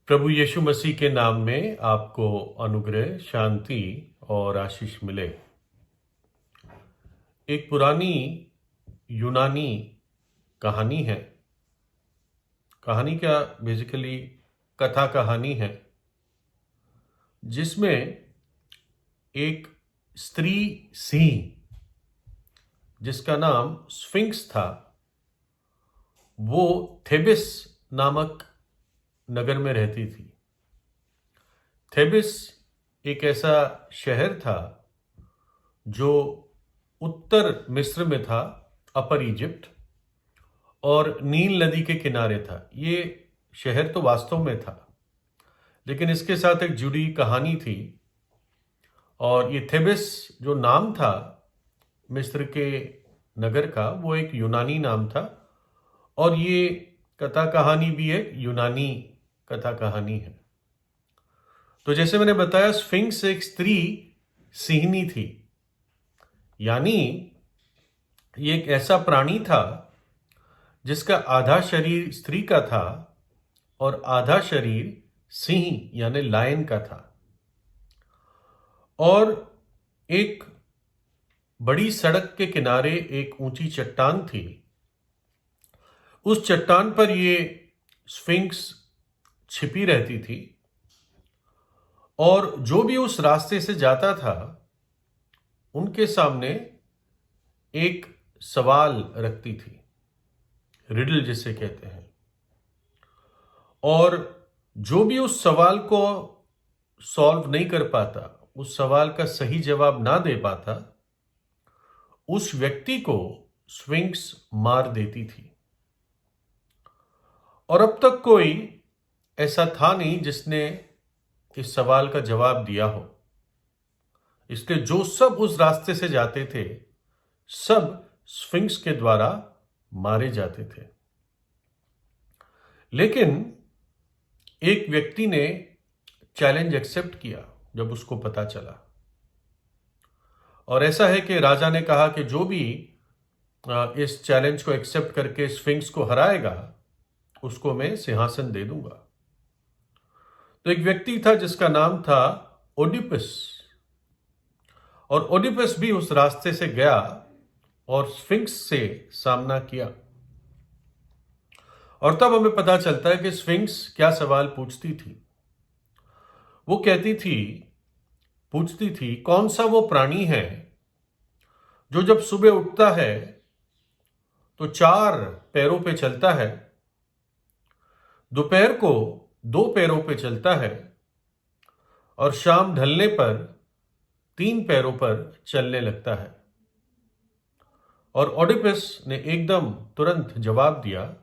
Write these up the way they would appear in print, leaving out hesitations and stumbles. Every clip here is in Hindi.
प्रभु यीशु मसीह के नाम में आपको अनुग्रह, शांति और आशीष मिले। एक पुरानी यूनानी कहानी है। कहानी क्या, बेसिकली कथा कहानी है, जिसमें एक स्त्री सिंह जिसका नाम स्फिंक्स था, वो थेबिस नामक नगर में रहती थी। थेबिस एक ऐसा शहर था जो उत्तर मिस्र में था, अपर इजिप्ट, और नील नदी के किनारे था। ये शहर तो वास्तव में था, लेकिन इसके साथ एक जुड़ी कहानी थी। और ये थेबिस जो नाम था मिस्र के नगर का, वो एक यूनानी नाम था। और ये कथा कहानी भी एक यूनानी कथा कहानी है। तो जैसे मैंने बताया, स्फिंक्स एक स्त्री सिंहनी थी, यानी ये एक ऐसा प्राणी था जिसका आधा शरीर स्त्री का था और आधा शरीर सिंह यानी लायन का था। और एक बड़ी सड़क के किनारे एक ऊंची चट्टान थी। उस चट्टान पर ये स्फिंक्स छिपी रहती थी, और जो भी उस रास्ते से जाता था उनके सामने एक सवाल रखती थी, रिडल जिसे कहते हैं। और जो भी उस सवाल को सॉल्व नहीं कर पाता, उस सवाल का सही जवाब ना दे पाता, उस व्यक्ति को स्फिंक्स मार देती थी। और अब तक कोई ऐसा था नहीं जिसने इस सवाल का जवाब दिया हो। इसलिए जो सब उस रास्ते से जाते थे, सब स्फिंक्स के द्वारा मारे जाते थे। लेकिन एक व्यक्ति ने चैलेंज एक्सेप्ट किया जब उसको पता चला। और ऐसा है कि राजा ने कहा कि जो भी इस चैलेंज को एक्सेप्ट करके स्फिंक्स को हराएगा, उसको मैं सिंहासन दे दूंगा। तो एक व्यक्ति था जिसका नाम था ओडिपस। और ओडिपस भी उस रास्ते से गया और स्फिंक्स से सामना किया। और तब हमें पता चलता है कि स्फिंक्स क्या सवाल पूछती थी। वो पूछती थी, कौन सा वो प्राणी है जो जब सुबह उठता है तो 4 पैरों पे चलता है, दोपहर को 2 पैरों पे चलता है, और शाम ढलने पर 3 पैरों पर चलने लगता है। और ओडिपस ने एकदम तुरंत जवाब दिया,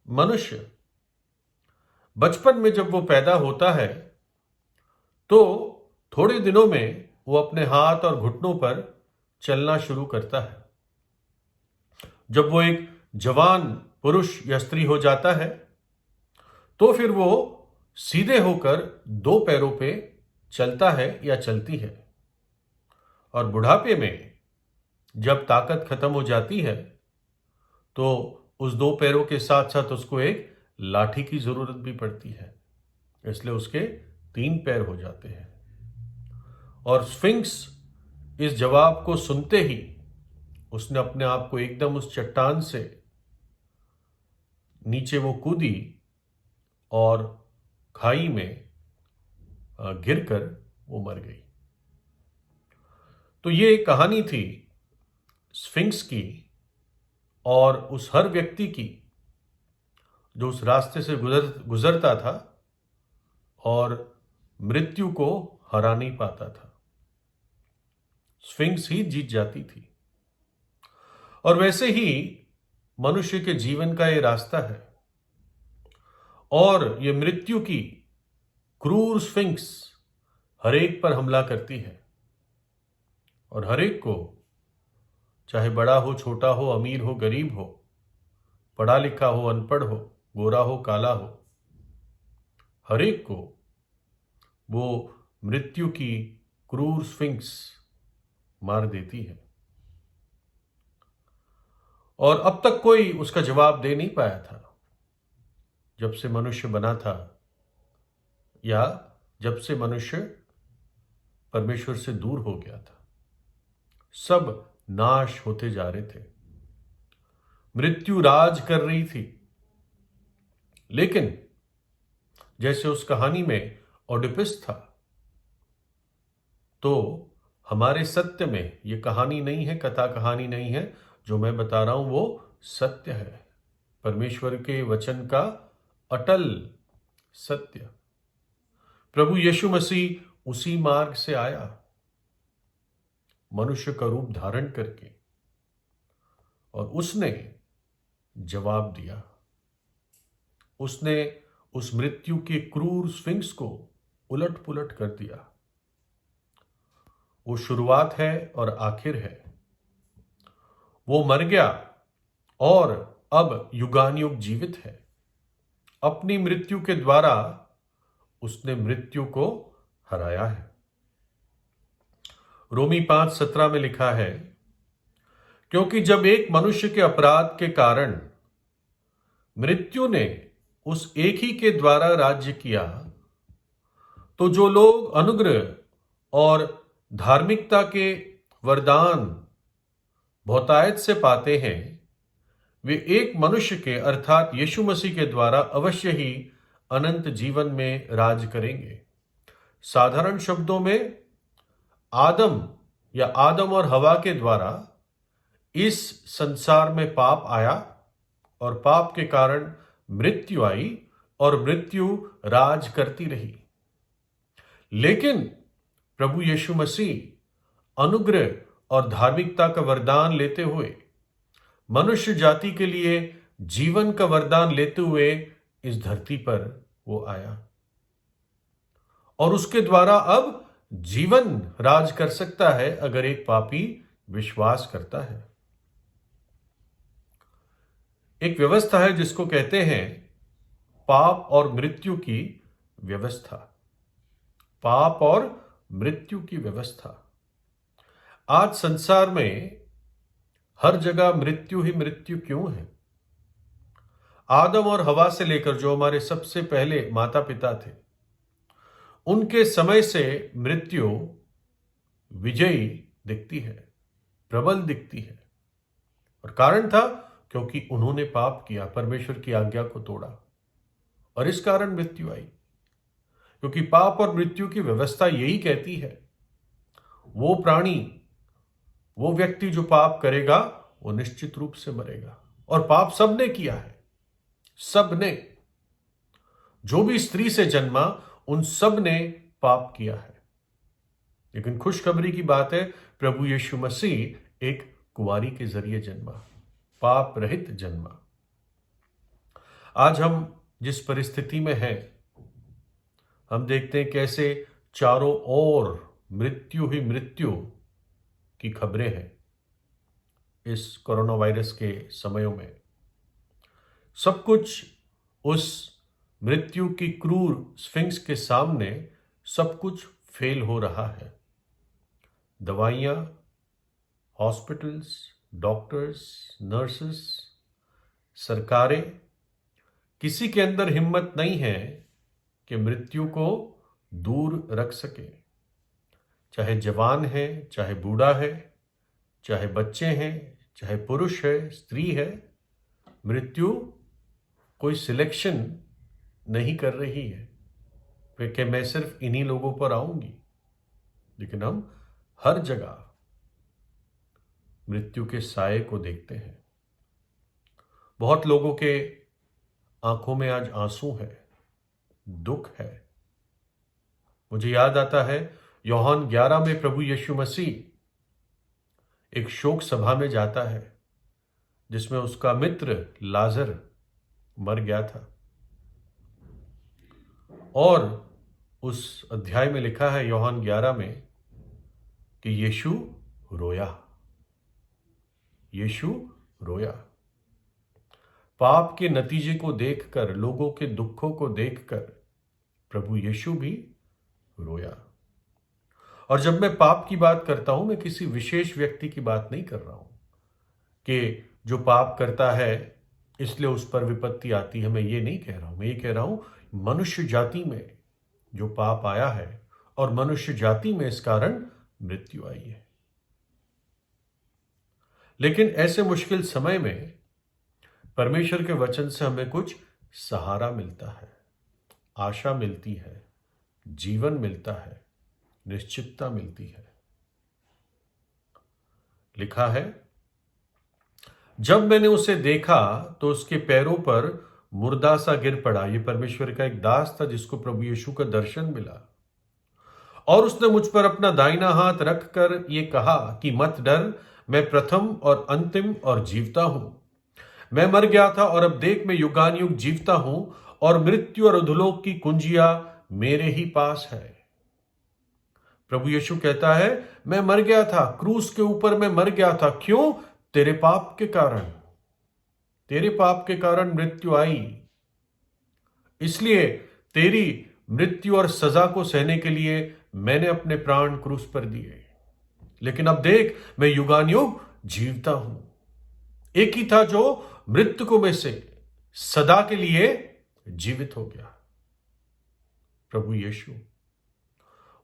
मनुष्य। बचपन में जब वो पैदा होता है तो थोड़े दिनों में वो अपने हाथ और घुटनों पर चलना शुरू करता है। जब वो एक जवान पुरुष या स्त्री हो जाता है तो फिर वो सीधे होकर 2 पैरों पे चलता है या चलती है। और बुढ़ापे में जब ताकत खत्म हो जाती है तो उस 2 पैरों के साथ साथ उसको एक लाठी की जरूरत भी पड़ती है, इसलिए उसके 3 पैर हो जाते हैं। और स्फिंक्स इस जवाब को सुनते ही उसने अपने आप को एकदम उस चट्टान से नीचे वो कूदी और खाई में गिरकर वो मर गई। तो ये कहानी थी स्फिंक्स की और उस हर व्यक्ति की जो उस रास्ते से गुजरता था और मृत्यु को हरा नहीं पाता था। स्फिंक्स ही जीत जाती थी। और वैसे ही मनुष्य के जीवन का ये रास्ता है। और ये मृत्यु की क्रूर स्फिंक्स हर एक पर हमला करती है, और हर एक को, चाहे बड़ा हो, छोटा हो, अमीर हो, गरीब हो, पढ़ा लिखा हो, अनपढ़ हो, गोरा हो, काला हो, हर एक को वो मृत्यु की क्रूर स्फिंक्स मार देती है। और अब तक कोई उसका जवाब दे नहीं पाया था। जब से मनुष्य बना था, या जब से मनुष्य परमेश्वर से दूर हो गया था, सब नाश होते जा रहे थे। मृत्यु राज कर रही थी। लेकिन जैसे उस कहानी में ओडिपस था, तो हमारे सत्य में ये कहानी नहीं है, कथा कहानी नहीं है, जो मैं बता रहा हूं वो सत्य है, परमेश्वर के वचन का अटल सत्य। प्रभु यीशु मसीह उसी मार्ग से आया, मनुष्य का रूप धारण करके, और उसने जवाब दिया। उसने उस मृत्यु के क्रूर स्फिंक्स को उलट पुलट कर दिया। वो शुरुआत है और आखिर है। वो मर गया और अब युगानुयुग जीवित है। अपनी मृत्यु के द्वारा उसने मृत्यु को हराया है। रोमी 5:17 में लिखा है, क्योंकि जब एक मनुष्य के अपराध के कारण मृत्यु ने उस एक ही के द्वारा राज्य किया, तो जो लोग अनुग्रह और धार्मिकता के वरदान बहुतायत से पाते हैं, वे एक मनुष्य के अर्थात यीशु मसीह के द्वारा अवश्य ही अनंत जीवन में राज करेंगे। साधारण शब्दों में, आदम या आदम और हवा के द्वारा इस संसार में पाप आया और पाप के कारण मृत्यु आई और मृत्यु राज करती रही। लेकिन प्रभु यीशु मसीह अनुग्रह और धार्मिकता का वरदान लेते हुए, मनुष्य जाति के लिए जीवन का वरदान लेते हुए इस धरती पर वो आया, और उसके द्वारा अब जीवन राज कर सकता है अगर एक पापी विश्वास करता है। एक व्यवस्था है जिसको कहते हैं पाप और मृत्यु की व्यवस्था। पाप और मृत्यु की व्यवस्था। आज संसार में हर जगह मृत्यु ही मृत्यु क्यों है? आदम और हवा से लेकर जो हमारे सबसे पहले माता पिता थे, उनके समय से मृत्यु विजयी दिखती है, प्रबल दिखती है। और कारण था क्योंकि उन्होंने पाप किया, परमेश्वर की आज्ञा को तोड़ा, और इस कारण मृत्यु आई। क्योंकि पाप और मृत्यु की व्यवस्था यही कहती है, वो प्राणी, वो व्यक्ति जो पाप करेगा वो निश्चित रूप से मरेगा। और पाप सबने किया है, सबने। जो भी स्त्री से जन्मा उन सब ने पाप किया है। लेकिन खुशखबरी की बात है, प्रभु यीशु मसीह एक कुंवारी के जरिए जन्मा, पाप रहित जन्मा। आज हम जिस परिस्थिति में हैं, हम देखते हैं कैसे चारों ओर मृत्यु ही मृत्यु की खबरें हैं। इस कोरोना वायरस के समयों में सब कुछ उस मृत्यु की क्रूर स्फिंक्स के सामने सब कुछ फेल हो रहा है। दवाइयाँ, हॉस्पिटल्स, डॉक्टर्स, नर्सेस, सरकारें, किसी के अंदर हिम्मत नहीं है कि मृत्यु को दूर रख सके। चाहे जवान है, चाहे बूढ़ा है, चाहे बच्चे हैं, चाहे पुरुष है, स्त्री है, मृत्यु कोई सिलेक्शन नहीं कर रही है कि मैं सिर्फ इन्हीं लोगों पर आऊंगी। लेकिन हम हर जगह मृत्यु के साये को देखते हैं। बहुत लोगों के आंखों में आज आंसू है, दुख है। मुझे याद आता है यूहन्ना 11 में प्रभु यीशु मसीह एक शोक सभा में जाता है जिसमें उसका मित्र लाजर मर गया था, और उस अध्याय में लिखा है यूहन्ना 11 में कि यीशु रोया। यीशु रोया। पाप के नतीजे को देखकर, लोगों के दुखों को देखकर प्रभु यीशु भी रोया। और जब मैं पाप की बात करता हूं, मैं किसी विशेष व्यक्ति की बात नहीं कर रहा हूं कि जो पाप करता है इसलिए उस पर विपत्ति आती है। मैं ये नहीं कह रहा हूं। मैं ये कह रहा हूं मनुष्य जाति में जो पाप आया है और मनुष्य जाति में इस कारण मृत्यु आई है। लेकिन ऐसे मुश्किल समय में परमेश्वर के वचन से हमें कुछ सहारा मिलता है, आशा मिलती है, जीवन मिलता है, निश्चितता मिलती है। लिखा है, जब मैंने उसे देखा तो उसके पैरों पर मुर्दा सा गिर पड़ा। ये परमेश्वर का एक दास था जिसको प्रभु यीशु का दर्शन मिला, और उसने मुझ पर अपना दाहिना हाथ रखकर ये कहा कि मत डर, मैं प्रथम और अंतिम और जीवता हूं। मैं मर गया था और अब देख मैं युगानुयुग जीवता हूं, और मृत्यु और अधोलोक की कुंजियां मेरे ही पास है। प्रभु यीशु कहता है, मैं मर गया था, क्रूस के ऊपर मैं मर गया था। क्यों? तेरे पाप के कारण। तेरे पाप के कारण मृत्यु आई, इसलिए तेरी मृत्यु और सजा को सहने के लिए मैंने अपने प्राण क्रूस पर दिए। लेकिन अब देख, मैं युगानुयुग जीवता हूं। एक ही था जो मृतकों में से सदा के लिए जीवित हो गया, प्रभु यीशु।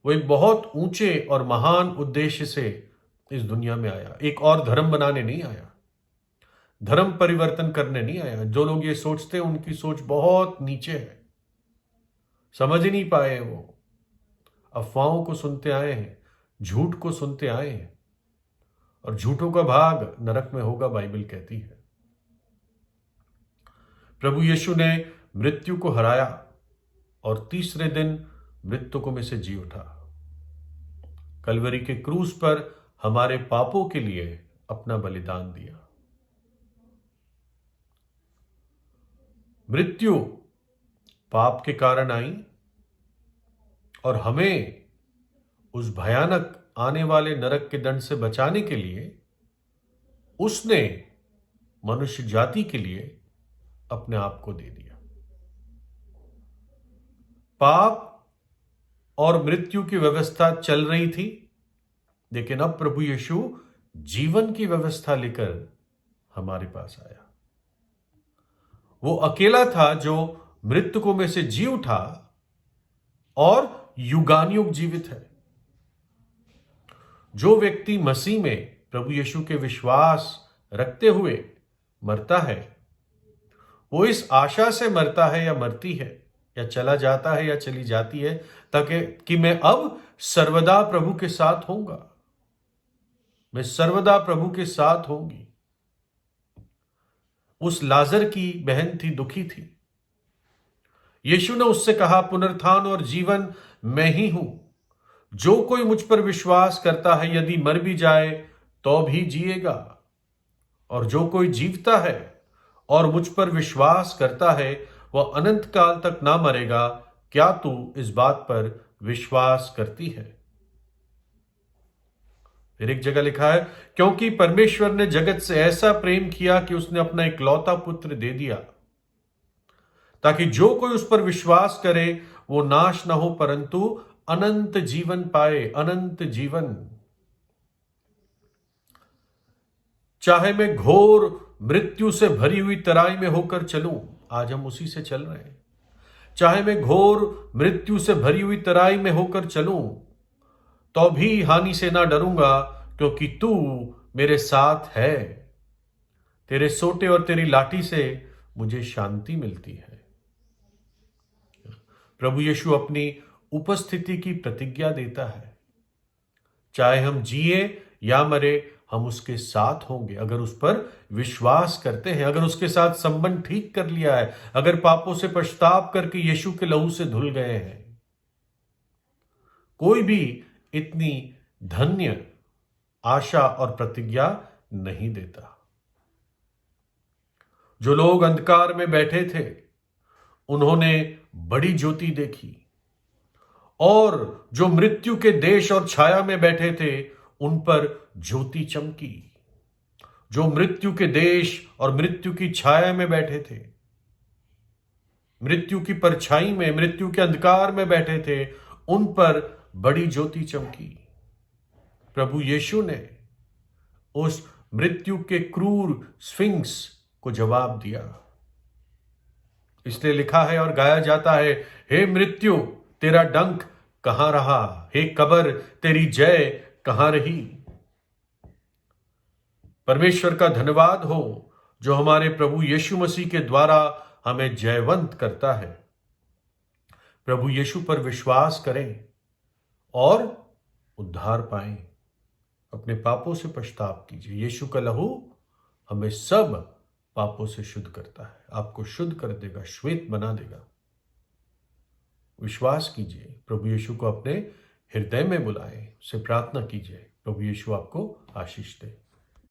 वो एक बहुत ऊंचे और महान उद्देश्य से इस दुनिया में आया। एक और धर्म बनाने नहीं आया, धर्म परिवर्तन करने नहीं आया। जो लोग ये सोचते हैं उनकी सोच बहुत नीचे है, समझ ही नहीं पाए। वो अफवाहों को सुनते आए हैं, झूठ को सुनते आए हैं, और झूठों का भाग नरक में होगा, बाइबल कहती है। प्रभु यीशु ने मृत्यु को हराया और तीसरे दिन मृतकों में से जी उठा। कलवरी के क्रूस पर हमारे पापों के लिए अपना बलिदान दिया। मृत्यु पाप के कारण आई, और हमें उस भयानक आने वाले नरक के दंड से बचाने के लिए उसने मनुष्य जाति के लिए अपने आप को दे दिया। पाप और मृत्यु की व्यवस्था चल रही थी, लेकिन अब प्रभु यीशु जीवन की व्यवस्था लेकर हमारे पास आया। वो अकेला था जो मृतकों में से जी उठा और युगानुयुग जीवित है। जो व्यक्ति मसीह में प्रभु यीशु के विश्वास रखते हुए मरता है, वो इस आशा से मरता है या मरती है, या चला जाता है या चली जाती है, ताकि कि मैं अब सर्वदा प्रभु के साथ होऊंगा, मैं सर्वदा प्रभु के साथ होंगी। उस लाजर की बहन थी, दुखी थी। यीशु ने उससे कहा, पुनरुत्थान और जीवन मैं ही हूं। जो कोई मुझ पर विश्वास करता है, यदि मर भी जाए तो भी जिएगा, और जो कोई जीवता है और मुझ पर विश्वास करता है, वह अनंत काल तक ना मरेगा। क्या तू इस बात पर विश्वास करती है? फिर एक जगह लिखा है, क्योंकि परमेश्वर ने जगत से ऐसा प्रेम किया कि उसने अपना इकलौता पुत्र दे दिया, ताकि जो कोई उस पर विश्वास करे वो नाश ना हो, परंतु अनंत जीवन पाए। अनंत जीवन। चाहे मैं घोर मृत्यु से भरी हुई तराई में होकर चलूं, आज हम उसी से चल रहे हैं। चाहे मैं घोर मृत्यु से भरी हुई तराई में होकर चलूं, तो भी हानि से ना डरूंगा, क्योंकि तू मेरे साथ है। तेरे सोटे और तेरी लाठी से मुझे शांति मिलती है। प्रभु यीशु अपनी उपस्थिति की प्रतिज्ञा देता है। चाहे हम जिए या मरे, हम उसके साथ होंगे अगर उस पर विश्वास करते हैं, अगर उसके साथ संबंध ठीक कर लिया है, अगर पापों से पश्चाताप करके यीशु के लहू से धुल गए हैं। कोई भी इतनी धन्य आशा और प्रतिज्ञा नहीं देता। जो लोग अंधकार में बैठे थे, उन्होंने बड़ी ज्योति देखी, और जो मृत्यु के देश और छाया में बैठे थे, उन पर ज्योति चमकी। जो मृत्यु के देश और मृत्यु की छाया में बैठे थे, मृत्यु की परछाई में, मृत्यु के अंधकार में बैठे थे, उन पर बड़ी ज्योति चमकी। प्रभु यीशु ने उस मृत्यु के क्रूर स्फिंक्स को जवाब दिया। इसलिए लिखा है और गाया जाता है, हे मृत्यु, तेरा डंक कहां रहा, हे कब्र तेरी जय कहां रही। परमेश्वर का धन्यवाद हो जो हमारे प्रभु यीशु मसीह के द्वारा हमें जयवंत करता है। प्रभु यीशु पर विश्वास करें और उद्धार पाएं। अपने पापों से पछताव कीजिए। यीशु का लहू हमें सब पापों से शुद्ध करता है, आपको शुद्ध कर देगा, श्वेत बना देगा। विश्वास कीजिए, प्रभु यीशु को अपने हृदय में बुलाएं, उससे प्रार्थना कीजिए। प्रभु यीशु आपको आशीष दे।